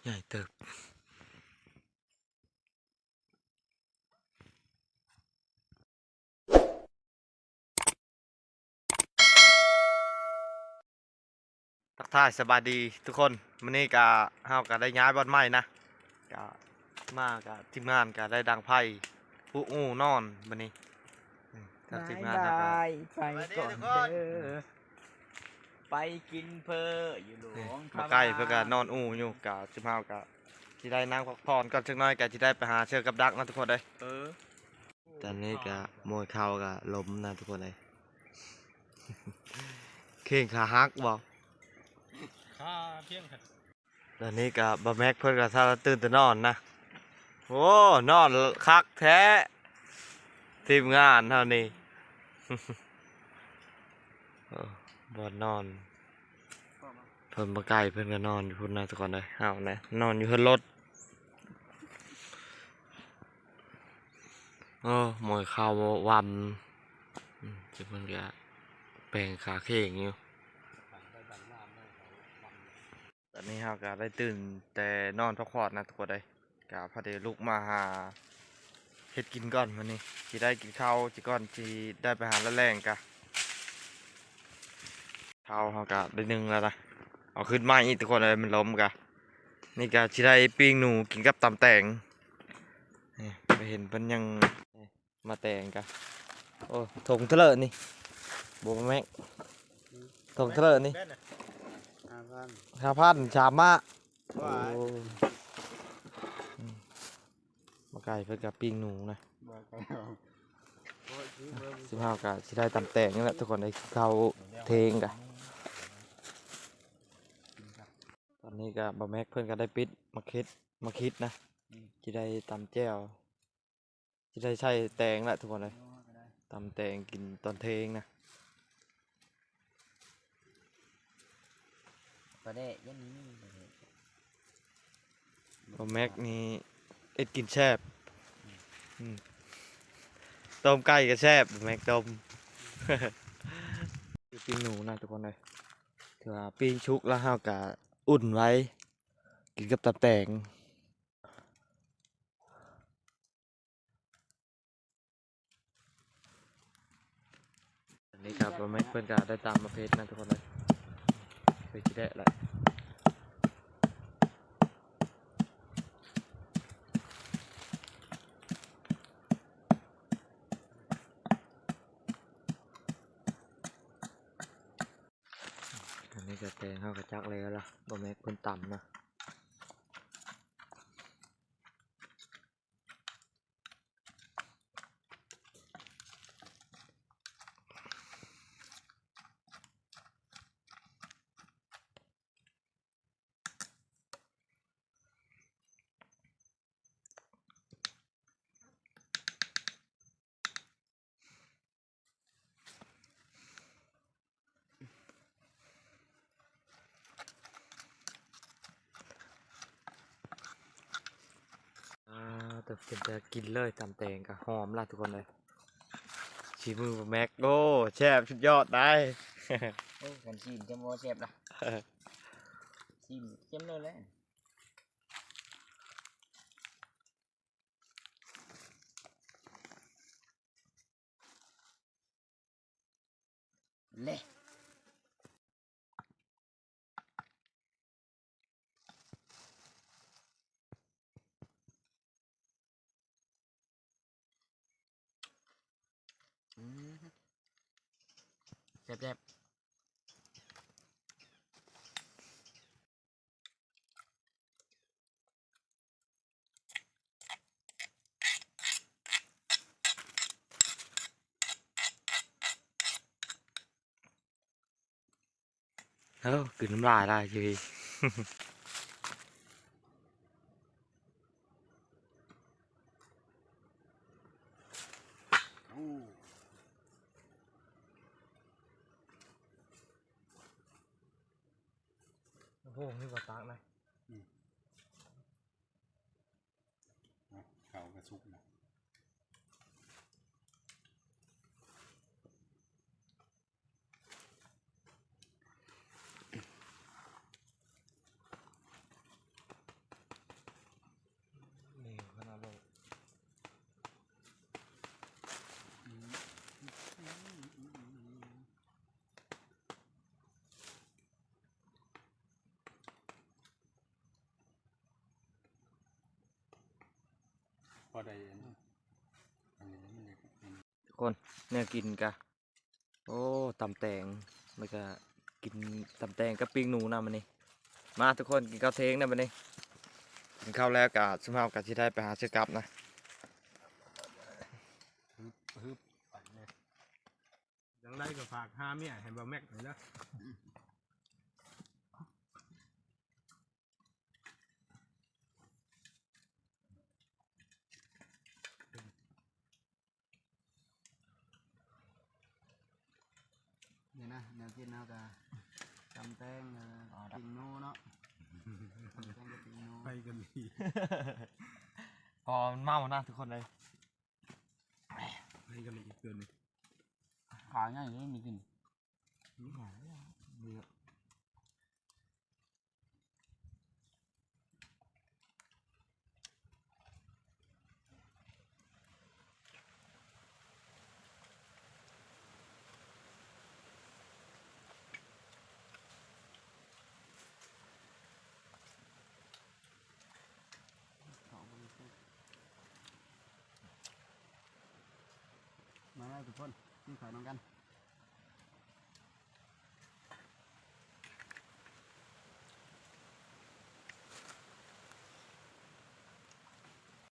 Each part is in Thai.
ใหญ่เติบทักทายสบายดีทุกคนวันนี้ก็เฮาก็ได้ย้ายบ้านใหม่นะก็มากับทีมงานก็ได้ดังไพ่ผู้อู้นอนวันนี้ทางทีมงานครับไปก่อนเด้อไปกินเพออยู่หลวง มาใกล้เพื่อก็นอนอู้อยู่กับทีมเฮาก็ที่ได้นั่งพักผ่อนก่อนจักหน่อยก็ที่ได้ไปหาเชือกกับดักนะทุกคนเลยตอนนี้ก็มวยเข่าก็ล้มนะทุกคนเลยเข่งขาหักบอกเพียงครับ ตอนนี้ก็บะแม็กเพื่อนก็ซาตื่นแต่นอนนะโอ้นอนคักแท้ทีมงานเท่านี้ บอนนอนเพิ่นมาไกลเพิ่นก็นอนอยู่พุ่นนะทุกคนเลยเอานะนอนอยู่บนรถโอ้หมอยข้าววันจะเพิ่นก็แปลงขาเข่งอยู่ตอนนี้เราก็ได้ตื่นแต่นอนพักผ่อนนะทุกคนเลยก็พอดีลุกมาหาเฮ็ดกินก่อนวันนี้ที่ได้กินข้าวจีก่อนที่ได้ไปหาแล้วแรงกะข้าวเขาก็ได้นึ่งแล้วนะเอาขึ้นมาอีกทุกคนเลยมันล้มกะนี่ก็ที่ได้ปิ้งหนูกินกับตำแตงนี่ไปเห็นเพิ่นยังมาแตงกะโอ้ถงเทเลอร์นี่โบแม็กถงเทเลอร์นี่5,000ชามะโอ้มาไก่เพื่อกับปิ้งหนูนะ15กะที่ได้ตำแตงนี่แหละทุกคนได้ข้าวเทงกะตอนนี้ก็บะแม็กเพื่อนก็ได้ปิดมาคิดนะที่ได้ตำแจ่วที่ได้ใช้แตงแหละทุกคนเลยตำแตงกินตอนเทงนะ ประเดะยันนี้บะแม็กนี่เอ็ดกินแซ่บต้มไก่ก็แซ่บบะแม็กต้ม ปิ้งหนูนะทุกคนเลยถือว่าปิ้งชุกแล้วเฮากะอุ่นไว้กินกับตำแตงอันนี้ครับบะแม็กเพื่อนก็ได้ตามมาเพจนะทุกคนเลยไปคิดได้แหละอันนี้ก็แตงเฮากะจักแล้วล่ะบะแม็กเพิ่นต่ำนะแต่เป็นจะกินเลยตำแตงก็หอมล่ะทุกคนเลยชีมือบะแม็กโอ้แซ่บสุดยอดได้ โอ้กันชิมจะมัวเจ็บละชิมเจ็บเลยแหละเละเจ็บเอ้ากลืนน้ำลายได้ชีวิตโอ้โหนี่ก็ตักนะเขากระซุกนะ พอได้อันนี้มันเลยเป็น ทุกคนเนี่ยกินกะโอ้ตำแตงมันก็กินตำแตงกับปิ้งหนูนะมันนี่มาทุกคนกินข้าวเทงนะมันนี่กินข้าวแล้วกะสมภาพกะที่ได้ไปหาเชือกลับนะ ฮึบปั่นเลยยังได้ก็ฝากห้าเมียให้บ่แม็กหน่อยนะนี่นะแนวกินเอากะจำแตงปิงโน่เนาะจำแตงกับปิงโน่ไปกันดี พอมันเมานะทุกคนเลย ไปกันอีกเดือนนึง ขาง่ายเลยมีกิน มาแล้วทุกคนกินข้าวน้องกัน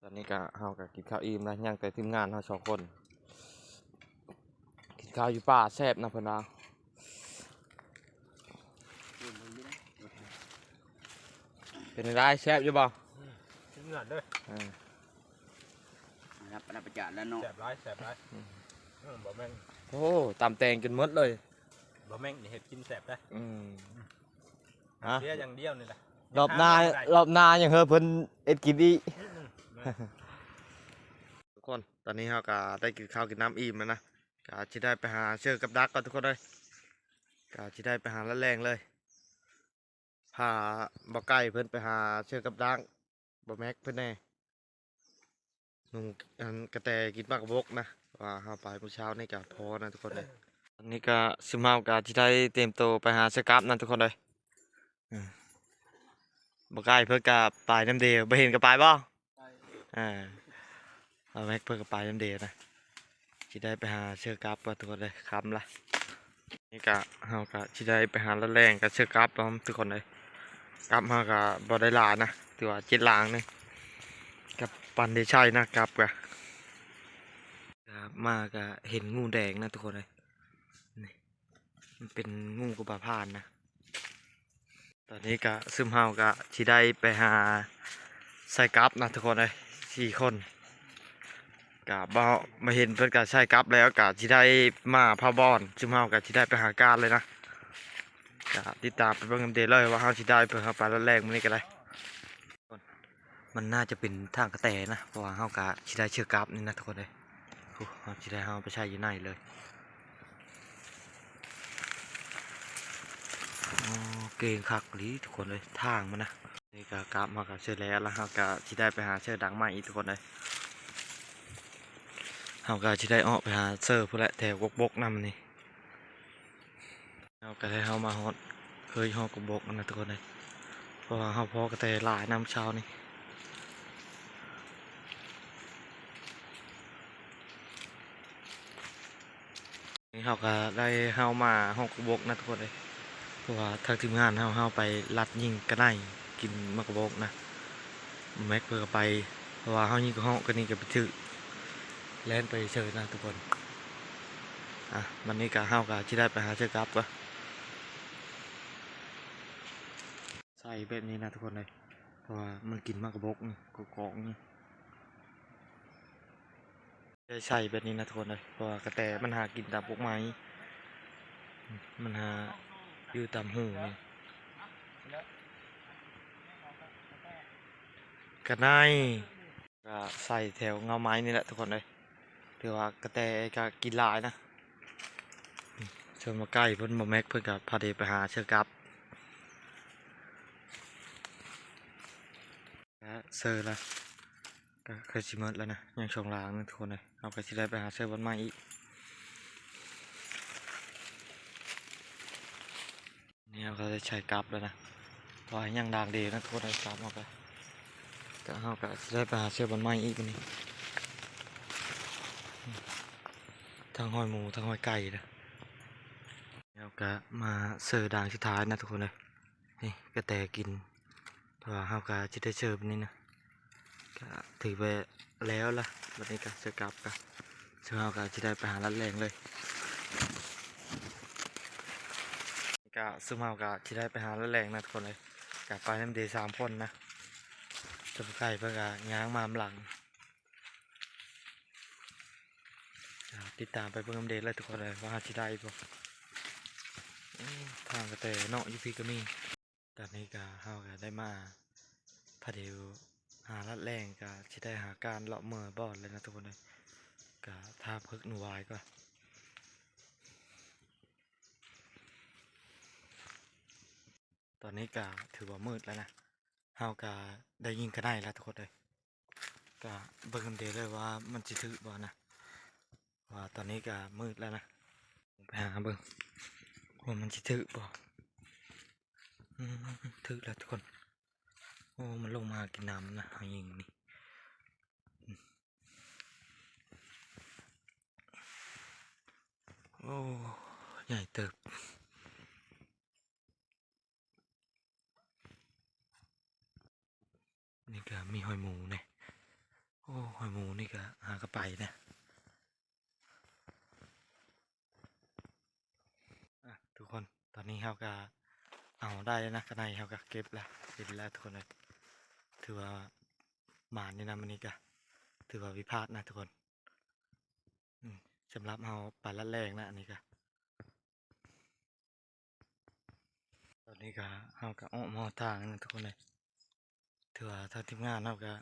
ตอนนี้ก็เฮาก็กินข้าวอิ่มแล้วยังแต่ทีมงานเฮา2 คนกินข้าวอยู่ป่าแซ่บนะเพิ่นว่าเป็นไรแซ่บอยู่บ่ กินเงินด้วย นะครับประประจานแล้วเนาะ แสบร้ายแสบร้ายบ่แม่ง โอ้ตำแตงจนหมดเลย บ่แม่งนี่เห็ดกินแสบได้ ฮะ ฮะ เสียอย่างเดียวนี่แหละ รอบหน้ายังเฮอเพิ่นเอ็ดกินอีกทุกคนตอนนี้เฮาก็ได้กินข้าวกินน้ำอิ่มแล้วนะก็สิได้ไปหาเชือกกับดักก่อนทุกคนเลยก็สิได้ไปหาละแรงเลยพาบ่ไก่เพิ่นไปหาเชือกกับดักบ่แม็กเพิ่นแน่หนูอันกระแตกินปลากระบอกนะว่าเฮาไปเมื่อเช้านี่ก็พอนะทุกคนเลยตอนนี้ก็ซึมเฮาก็สิได้เตรียมตัวไปหาเชือกกับนั่นทุกคนเลยบ่ไก่เพิ่นก็ไปน้ำเดียวบ่เห็นก็ไปบ่เอาแม็กเพิ่นก็ไปน้ำเดียวนะสิได้ไปหาเชือกกับว่าทุกคนเลยคำละนี่ก็เฮาก็สิได้ไปหาละแรงกับเชือกกับพร้อมทุกคนเลยกับเฮาก็บ่ได้หลายนะถือว่า7 หลางนึงกับปันได้ใช่นะกับก็มาก็เห็นงูแดงนะทุกคนเลยนี่มันเป็นงูกระบาพานนะตอนนี้ก็ซึมเฮาก็สิได้ไปหาใส่กับนะทุกคนเลย4 คนก็บ่มาเห็นเพิ่นก็ใส่กับแล้วก็สิได้มาพาบอนซึมเฮาก็สิได้ไปหาการเลยนะก็ติดตามไปเบิ่งกันเดเลยว่าเฮาสิได้เพิ่นเฮาไปแล้วแรกมื้อนี้ก็ได้มันน่าจะเป็นทางกระแตนะเพราะว่าเฮาก็สิได้เชือกกับนี่นะทุกคนเลยโอ้เฮาสิได้เฮาไปใช้อยู่ในเลยอ๋อเก่งคักอีหลีทุกคนเลยทางมันนะนี่ก็กลับมากับเชือกแล้วเฮาก็สิได้ไปหาเชือกดังใหม่อีกทุกคนเลยเฮาก็สิได้ออกไปหาเซิร์ฟพุ่นแหละแถวบกๆนำนี่เฮาก็ได้เฮามาฮอดเคยฮอดกบกนั่นนะทุกคนเลยเพราะว่าเฮาพอกระแตหลายน้ำเช้านี่นี่เฮาก็ได้เฮามาฮอดกบกนะทุกคนเลยเพราะว่าทางทีมงานเฮาไปลัดยิงกระไนกินมากระบกนะแม็กเพื่อไปเพราะว่าเฮายิงกระห้องกันนี่ก็ไปถือแล่นไปเชิญนะทุกคนวันนี้ก็เฮาก็สิได้ไปหาเชือกกับวะใส่แบบนี้นะทุกคนเลยเพราะว่ามันกินมากกระบกนี่กอกนี่ได้ใส่แบบนี้นะทุกคนเลยเพราะว่ากระแตมันหากินตามพวกไม้มันหาอยู่ตามหูนี่กระไนก็ใส่แถวเงาไม้นี่แหละทุกคนเลยถือว่ากระแตก็กินหลายนะเชิญมาใกล้เพิ่นมาแม็กเพิ่นกับพาเดไปหาเชือกกับเซอร์ละก็เคยชิมดแล้วนะยังช่องล่างนะทุกคนเลยเอาไปสิได้ไปหาเซอร์บนไม้อีกนี่เราก็จะใช้กับแล้วนะเพราะยังด่างดีนะทุกคนเลยกับเอาไป ก็เฮาก็สิได้ไปหาเสื้อบอลไม้อีกวันนี้ทั้งหอยหมูทั้งหอยไก่นะแล้วก็มาเสิร์ฟด่างสุดท้ายนะทุกคนเลยนี่กระแตกินเพราะว่าเฮาก็จะได้เสิร์ฟนี่นะก็ถือไปแล้วล่ะวันนี้ก็เสิร์ฟกลับก็เสิร์ฟเฮาก็จะได้ไปหาร้านแรงเลยก็ซึ่งเฮาก็จะได้ไปหาร้านแรงนะทุกคนเลยก็ไปน้ำเดย์3 คนนะจะไปไก่เพื่อก็ง้างมาหลังติดตามไปเบิ่งอัปเดตเลยทุกคนเลยว่าจะได้บ่ทางกระแตเนาะอยู่พี่ก็มีตอนนี้ก็เฮาก็ได้มาพาเดียวหาลัดแรงก็สิได้หาการเลาะเมื่อบอดเลยนะทุกคนเลยก็ท่าพึกหนูวายก็ตอนนี้ก็ถือว่ามืดแล้วนะเฮาก็ได้ยิงกระไดแล้วทุกคนเลยก็เบิ่งอัปเดตเลยว่ามันสิถึกบ่นะว่าตอนนี้ก็มืดแล้วนะไปหาเบิ่งว่ามันจะถึกบ่ถึกแล้วทุกคนโอ้มันลงมากินน้ำนะเอายิงนี่โอ้ใหญ่เติบนี่ก็มีหอยหมูเนี่ยโอ้หอยหมูนี่ก็หากระไปนะทุกคนตอนนี้เขาก็เอาได้แล้วนะกระไนเขาก็เก็บแล้วเก็บแล้วทุกคนเลยถือว่าหมานนี่นะมันนี่ก็ถือว่าวิพากษ์นะทุกคนสำหรับเขาปลาละแรงนะอันนี้ก็ตอนนี้ก็เขาก็อ้อมหอทางนะทุกคนเลยถือว่าทางทีมงานเขาก็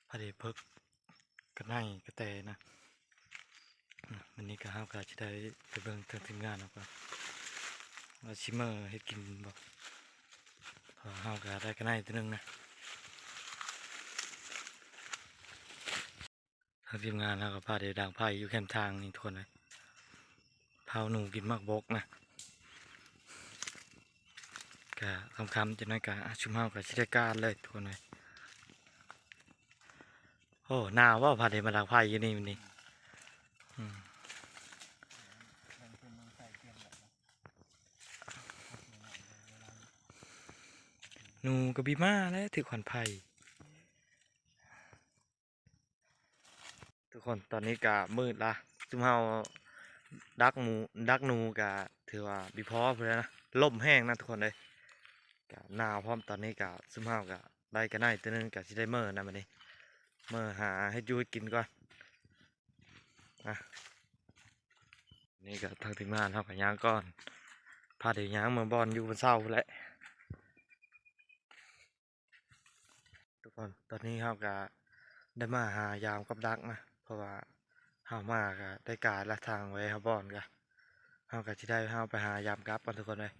พอดีเพิกกระไนกระแตนะวันนี้ก็เขาก็จะได้ไปเบิ่งทางทีมงานเขาก็ว่าชิมเมอร์ให้กินบอกพอเขาก็ได้กระไนตัวนึงนะทางทีมงานเขาก็พาเด็กด่างไผ่อยู่แคมทางนี่ทุกคนเลยเผาหนูกินมากบกนะก็คำจะน้อยกะชุมเฮากับชิได้การเลยทุกคนเลยโอ้หนาวว่าพาเด็กมาด่างไผ่อยู่นี่มันนี่หนูกับบีมาแล้วถือขวัญไผ่ทุกคนตอนนี้กะมืดละชุมเฮาดักหนูกะถือว่าบีพอเพื่อนนะลมแห้งนะทุกคนเลยกะหนาวพร้อมตอนนี้กะชุมเฮากะได้กันได้ตัวนึงกะชิได้เมื่อนะมันนี่เมื่อหาให้ยูกินก่อนนะนี่ก็ทางทีมงานเฮากับย่างก่อนพาเดี๋ยวย่างเมืองบอลอยู่บนเสาแหละทุกคนตอนนี้เฮาก็ได้มาหายามกับดักนะเพราะว่าเฮามาก็ได้การละทางไว้เฮาบอลก็เฮาก็สิได้เฮาไปหายามกลับกันทุกคนเลย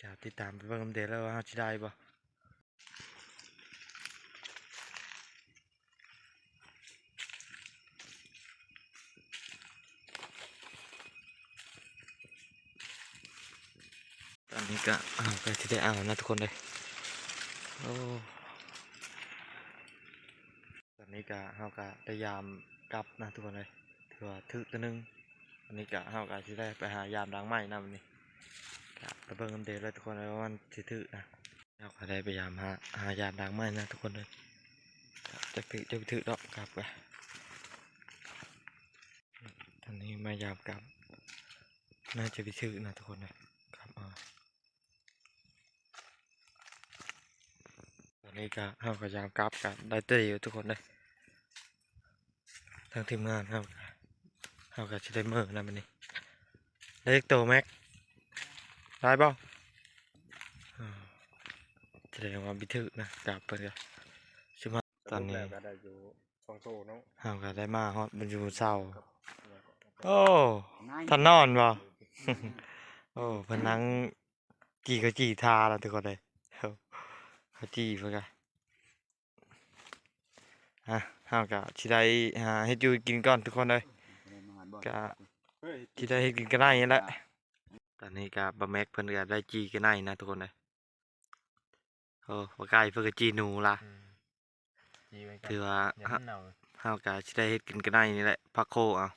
จะติดตามไปเบิ่งอัปเดตแล้วว่าเฮาสิได้บ่ตอนนี้ก็ก็สิได้เอานะทุกคนเลยโอ้ตอนนี้ก็เฮาก็ได้ยามกลับนะทุกคนเลยถือว่าถึกตัวนึงอันนี้ก็เฮาก็สิได้ไปหายามดังไม้นะวันนี้ก็ไปเบิ่งอัปเดตเลยทุกคนเลยว่ามันสิถึกนะเฮาก็ได้พยายามหายามดังไม้นะทุกคนเลยจะไปถึกดอกกลับไปตอนนี้มายามกลับน่าจะไปถึกนะทุกคนเลยครับตอนนี้ก็เฮาก็ยามกลับกันได้เตยอยู่ทุกคนเลยทางทีมงานเฮาก็สิได้เมื่อนะมันนี่ได้โตแม็กได้บ่แสดงว่าบิถึกนะกลับไปกันใช่ไหมตอนนี้ ก็ได้อยู่2 โตเนาะ เฮาก็ได้มาฮอดบรรยูเศร้าโอ้ท่านนอนบ่ โอ้เพนนังจีทาแล้วทุกคนเลยเขาจีเพื่อนกันเฮาก็สิได้หาเฮ็ดอยู่กินก่อนทุกคนเลยก็สิได้เฮ็ดกินกันได้นี่แหละตอนนี้ก็บะแม็กเพิ่นก็ได้จีกันได้นะทุกคนเลยโอ้บ่ไกลเพิ่นก็จีหนูล่ะ จีไว้กัน ถือว่า อย่ามันเน่า เฮากะสิได้เฮ็ดกินก็ได้นี่แหละผักโคเอา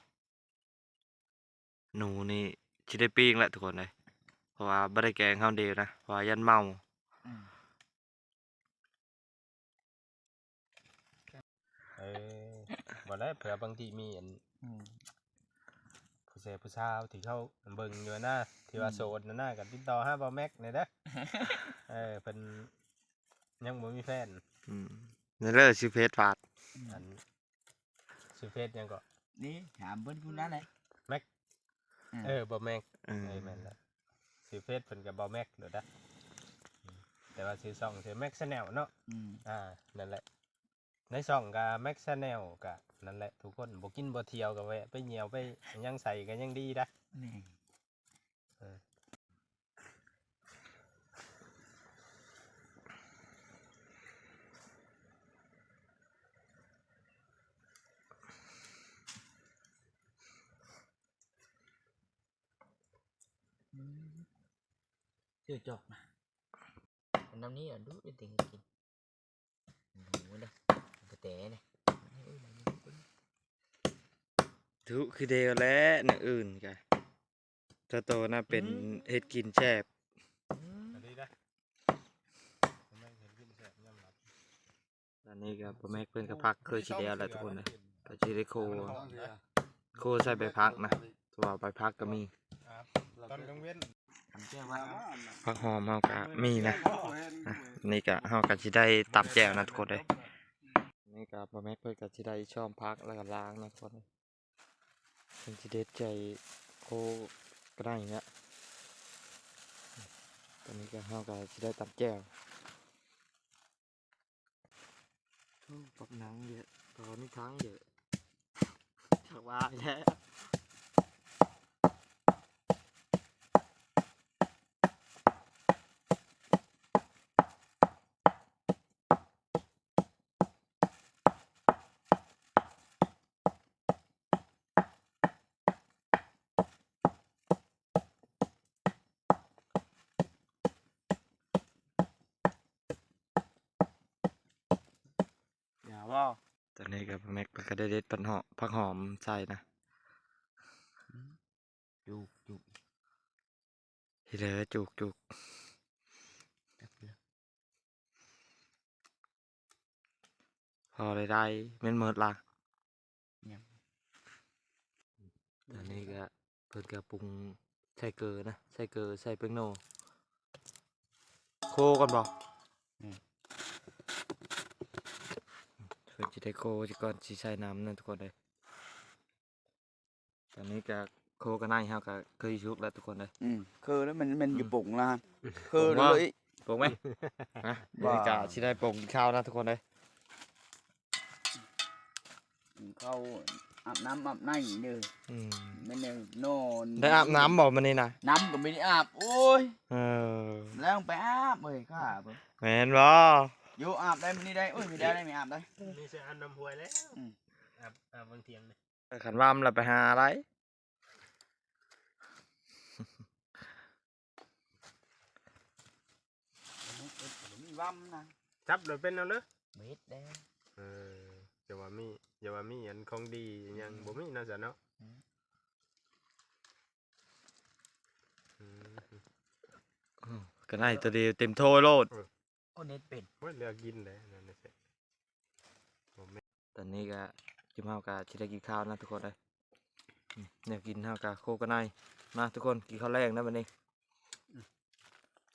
หนูนี่สิได้ปิ้งแหละทุกคนเลยเพราะว่าบ่ได้แกงข้าวเดียวนะเพราะว่ายันเมา เออบ่ได้เผื่อบางทีมีอันผู้เสพผู้สาวที่เขาเบิ่งอยู่นะที่ว่าโสดนะก็ติดต่อหาบ่แม็กนี่เด้อเพิ่นยังบ่มีแฟน นี่เลิศชื่อเพชรฟาด อันชื่อเฟซยังก็ นี่ถามเพิ่นคุณนั่นเลย แม็กบ่แม็ก เออ แม่นแล้วชื่อเฟซเพิ่นก็บ่แม็กเด้อนะแต่ว่าชื่อช่องชื่อแม็กชาแนลเนาะนั่นแหละในช่องก็แม็กชาแนลก็นั่นแหละทุกคนบ่กินบ่เที่ยวก็แวะไปเหี่ยวไปหยังใส่ก็ยังดีนะ นี่ chưa chọt mà năm ní ở đút đến tiền kìm đủ đây cái té này ทุคือเดียวและอย่างอื่นกะถ้าโตน่ะเป็นเฮ็ดกินแซ่บ อันนี้นะผมไม่เห็นกินแซ่บยำหลับ ตอนนี้ก็พ่อแม่เพิ่นก็พักเคยสิแล้วแหละทุกคนเลยก็สิได้โคใส่ใบพักนะตัวาใบพักก็มี ตอนกลางเว้น làm chưa vậy ผักหอมเฮาก็มีนะนี่ก็เฮาก็สิได้ตับแจ่วนะทุกคนเลยนี่ก็พ่อแม่เพิ่นก็สิได้ช่อมพักแล้วก็ล้างนะทุกคนเลยเพิ่นสิเด็ดใจโคก็ได้อย่างเงี้ยตอนนี้ก็เฮาก็สิได้ตับแจ่วปักหนังเยอะตอนนี้ทั้งเยอะชักว่าแล้ว dạ wow ตอนนี้ก็พ่อแม็กก็ได้เด็ดผักหอมใส่นะ chụp chụp ทีเดียวจุกพอได้เม่นเมิดละตอนนี้ก็เพิ่นก็ปรุงใส่เกลือนะใส่เกลือใส่เปงโนโคก่อนบ่เพิ่นจะได้โคก่อนสิใส่น้ำนั่นทุกคนเลยตอนนี้ก็โคกันในเฮาก็เคยชุกแล้วทุกคนเลย khơ đó mình chụp bụng là khơ Bụng đó không? đấy ปรุงไหมนะบรรยากาศสิได้ปรุงข้าวนะทุกคนเลย khâu áp nắm áp nành như อืม bên này nôn ได้อาบน้ำบ่มันนี่นะ nắm của mình đi áp ôi เออ lấy không phải áp rồi cả áp แม่นบ่ vô áp đây mình đi đây ôi mình đây đây mình áp đây นี่จะอันน้ำหวยแล้วอาบบางเทียงเลย ขันว่ามเราไปหาอะไร mình văm nè จับเลยเป็นเอาเลย biết đấy อย่าว่ามีอันของดียังบ่มีน่าจะเนาะ ก็ได้ตัวเดียวเต็มโทโลด ô nết bền ว่าเลือกกินเลยนั่นน่ะสิผมไม่ ตอนนี้ก็จิมเฮาก็สิได้กินข้าวนะทุกคนเลยเนี่ยกินเฮาก็โคกันในมาทุกคนกินข้าวแรงนะวันนี้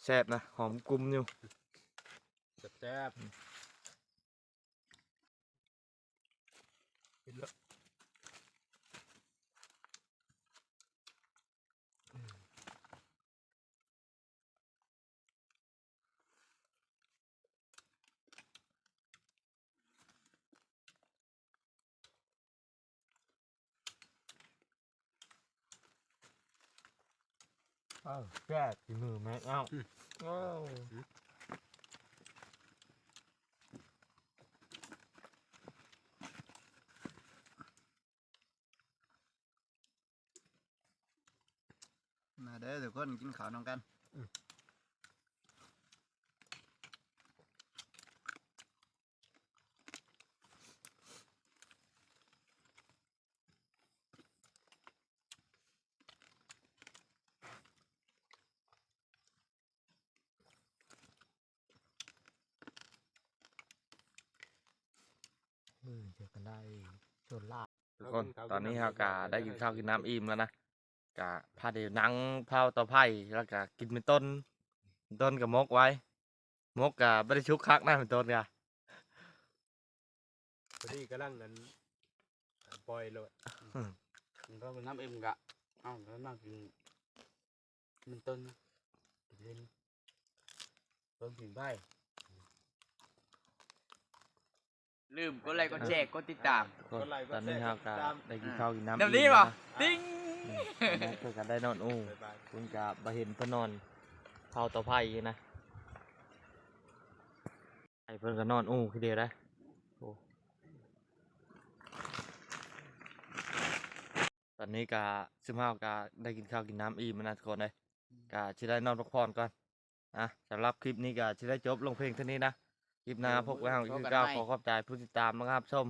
แซ่บนะหอมกลุ่มอยู่ แซ่บกินแล้ว แซ่บกินมือแม่เอ้า มาเด้อทุกคนกินข้าวน้องกัน เจอกันได้ชนลาบ ทุกคนตอนนี้เราก็ได้กินข้าวกินน้ำอิ่มแล้วนะกะพาเดี๋ยวนั่งเผาเตาไผ่แล้วก็กินเป็นต้นกับมกไว้มกกับไม่ได้ชุกคักนะเป็นต้นกะ พอดีกำลังนั้นปล่อยโลด มันก็เป็นน้ำเอ็มกะเอ้าแล้วมากินมันต้นกินเล่นต้นผิงใบ ลืมกดไลค์กดแชร์กดติดตาม ทุกคนตอนนี้เราก็ได้กินข้าวกินน้ำ แบบ อิ่ นี้ ม ป่ะ แล้วนะ ติ้ง เพื่อกันได้นอนอู้ บ๊ายบาย คุณกะมาเห็นเพื่อนนอนเผาเตาไผ่นะไอ้เพื่อนก็นอนอู้คือเดียวนะโอ้ตอนนี้กะ15กะได้กินข้าวกินน้ำอิ่มแล้วนะทุกคนเลยกะจะได้นอนพักผ่อนก่อนสำหรับคลิปนี้กะจะได้จบลงเพลงเท่านี้นะคลิปหน้าพบกันอีกคือเก้าขอขอบใจผู้ติดตามนะครับชม